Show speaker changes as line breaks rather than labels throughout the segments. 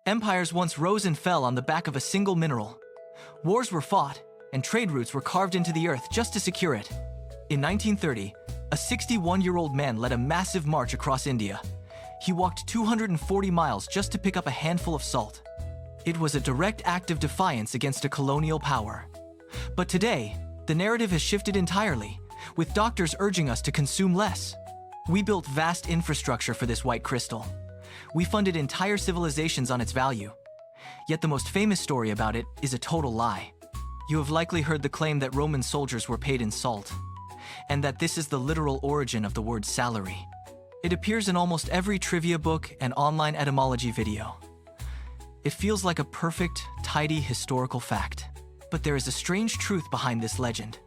Empires once rose and fell on the back of a single mineral. Wars were fought, and trade routes were carved into the earth just to secure it. In 1930, a 61-year-old man led a massive march across India. He walked 240 miles just to pick up a handful of salt. It was a direct act of defiance against a colonial power. But today, the narrative has shifted entirely, with doctors urging us to consume less. We built vast infrastructure for this white crystal. We funded entire civilizations on its value. Yet the most famous story about it is a total lie. You have likely heard the claim that Roman soldiers were paid in salt, and that this is the literal origin of the word salary. It appears in almost every trivia book and online etymology video. It feels like a perfect, tidy historical fact. But there is a strange truth behind this legend.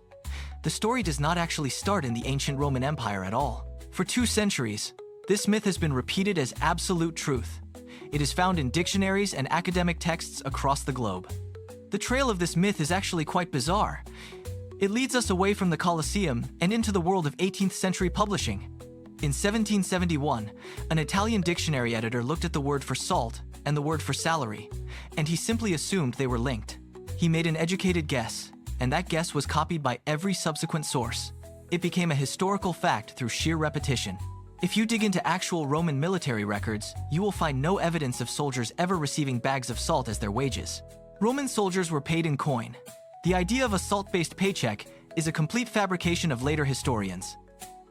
The story does not actually start in the ancient Roman Empire at all. For 2 centuries, this myth has been repeated as absolute truth. It is found in dictionaries and academic texts across the globe. The trail of this myth is actually quite bizarre. It leads us away from the Colosseum and into the world of 18th century publishing. In 1771, an Italian dictionary editor looked at the word for salt and the word for salary, and he simply assumed they were linked. He made an educated guess, and that guess was copied by every subsequent source. It became a historical fact through sheer repetition. If you dig into actual Roman military records, you will find no evidence of soldiers ever receiving bags of salt as their wages. Roman soldiers were paid in coin. The idea of a salt-based paycheck is a complete fabrication of later historians.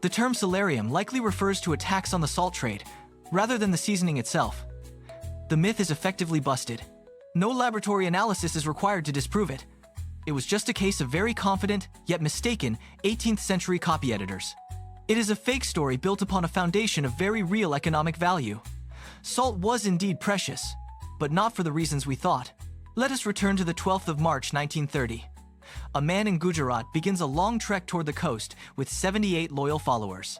The term salarium likely refers to a tax on the salt trade, rather than the seasoning itself. The myth is effectively busted. No laboratory analysis is required to disprove it. It was just a case of very confident, yet mistaken, 18th century copy editors. It is a fake story built upon a foundation of very real economic value. Salt was indeed precious, but not for the reasons we thought. Let us return to the 12th of March 1930. A man in Gujarat begins a long trek toward the coast with 78 loyal followers.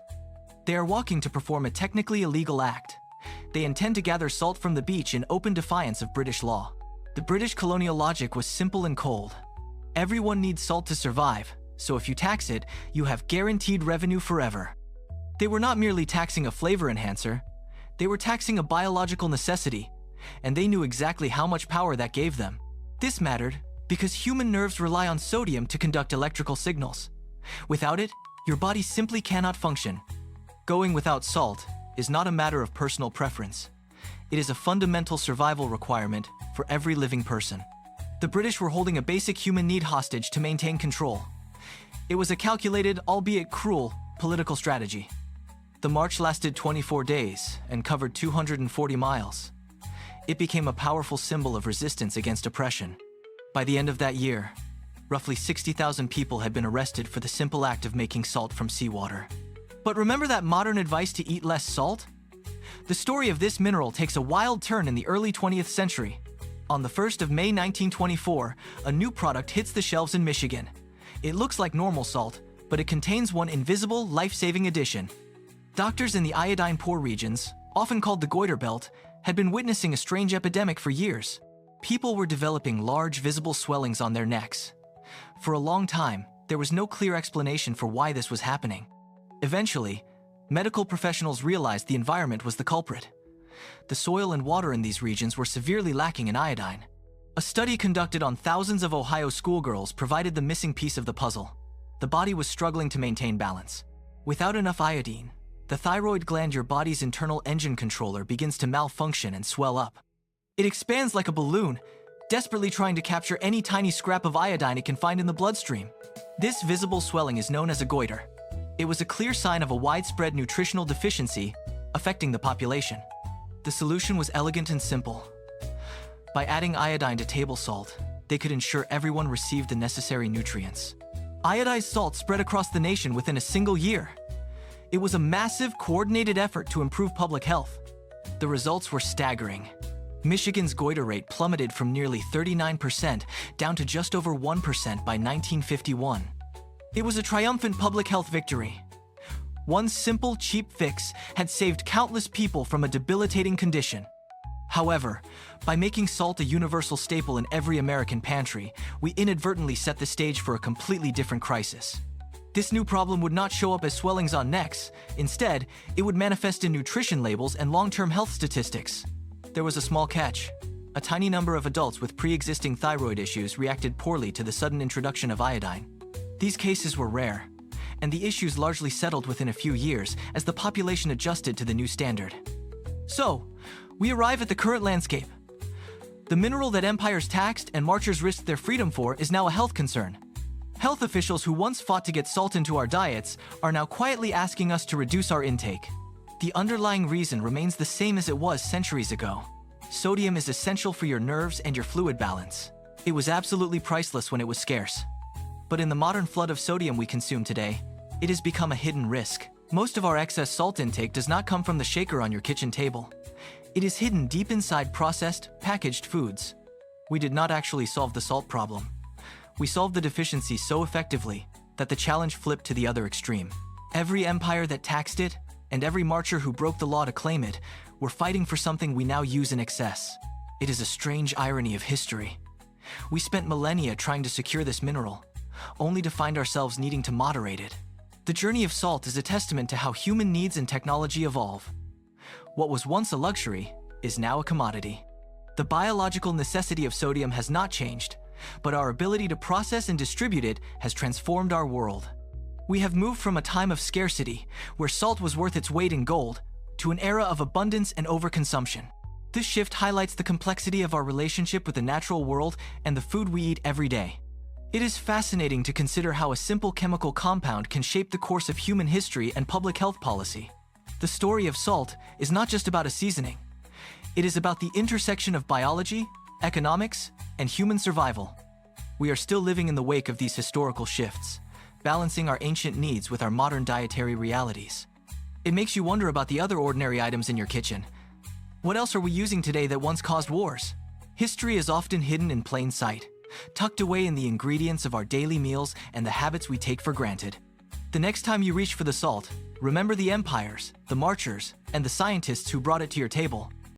They are walking to perform a technically illegal act. They intend to gather salt from the beach in open defiance of British law. The British colonial logic was simple and cold. Everyone needs salt to survive, so if you tax it, you have guaranteed revenue forever. They were not merely taxing a flavor enhancer, they were taxing a biological necessity, and they knew exactly how much power that gave them. This mattered because human nerves rely on sodium to conduct electrical signals. Without it, your body simply cannot function. Going without salt is not a matter of personal preference. It is a fundamental survival requirement for every living person. The British were holding a basic human need hostage to maintain control. It was a calculated, albeit cruel, political strategy. The march lasted 24 days and covered 240 miles. It became a powerful symbol of resistance against oppression. By the end of that year, roughly 60,000 people had been arrested for the simple act of making salt from seawater. But remember that modern advice to eat less salt? The story of this mineral takes a wild turn in the early 20th century. On the 1st of May 1924, a new product hits the shelves in Michigan. It looks like normal salt, but it contains one invisible, life-saving addition. Doctors in the iodine-poor regions, often called the goiter belt, had been witnessing a strange epidemic for years. People were developing large, visible swellings on their necks. For a long time, there was no clear explanation for why this was happening. Eventually, medical professionals realized the environment was the culprit. The soil and water in these regions were severely lacking in iodine. A study conducted on thousands of Ohio schoolgirls provided the missing piece of the puzzle. The body was struggling to maintain balance. Without enough iodine, the thyroid gland, your body's internal engine controller, begins to malfunction and swell up. It expands like a balloon, desperately trying to capture any tiny scrap of iodine it can find in the bloodstream. This visible swelling is known as a goiter. It was a clear sign of a widespread nutritional deficiency affecting the population. The solution was elegant and simple. By adding iodine to table salt, they could ensure everyone received the necessary nutrients. Iodized salt spread across the nation within a single year. It was a massive, coordinated effort to improve public health. The results were staggering. Michigan's goiter rate plummeted from nearly 39% down to just over 1% by 1951. It was a triumphant public health victory. One simple, cheap fix had saved countless people from a debilitating condition. However, by making salt a universal staple in every American pantry, we inadvertently set the stage for a completely different crisis. This new problem would not show up as swellings on necks. Instead, it would manifest in nutrition labels and long-term health statistics. There was a small catch. a tiny number of adults with pre-existing thyroid issues reacted poorly to the sudden introduction of iodine. These cases were rare, and the issues largely settled within a few years as the population adjusted to the new standard. So, we arrive at the current landscape. The mineral that empires taxed and marchers risked their freedom for is now a health concern. Health officials who once fought to get salt into our diets are now quietly asking us to reduce our intake. The underlying reason remains the same as it was centuries ago. Sodium is essential for your nerves and your fluid balance. It was absolutely priceless when it was scarce. But in the modern flood of sodium we consume today, it has become a hidden risk. Most of our excess salt intake does not come from the shaker on your kitchen table. It is hidden deep inside processed, packaged foods. We did not actually solve the salt problem. We solved the deficiency so effectively that the challenge flipped to the other extreme. Every empire that taxed it, and every marcher who broke the law to claim it, were fighting for something we now use in excess. It is a strange irony of history. We spent millennia trying to secure this mineral, only to find ourselves needing to moderate it. The journey of salt is a testament to how human needs and technology evolve. What was once a luxury is now a commodity. The biological necessity of sodium has not changed, but our ability to process and distribute it has transformed our world. We have moved from a time of scarcity, where salt was worth its weight in gold, to an era of abundance and overconsumption. This shift highlights the complexity of our relationship with the natural world and the food we eat every day. It is fascinating to consider how a simple chemical compound can shape the course of human history and public health policy. The story of salt is not just about a seasoning. It is about the intersection of biology, economics, and human survival. We are still living in the wake of these historical shifts, balancing our ancient needs with our modern dietary realities. It makes you wonder about the other ordinary items in your kitchen. What else are we using today that once caused wars? History is often hidden in plain sight, tucked away in the ingredients of our daily meals and the habits we take for granted. The next time you reach for the salt, remember the empires, the marchers, and the scientists who brought it to your table.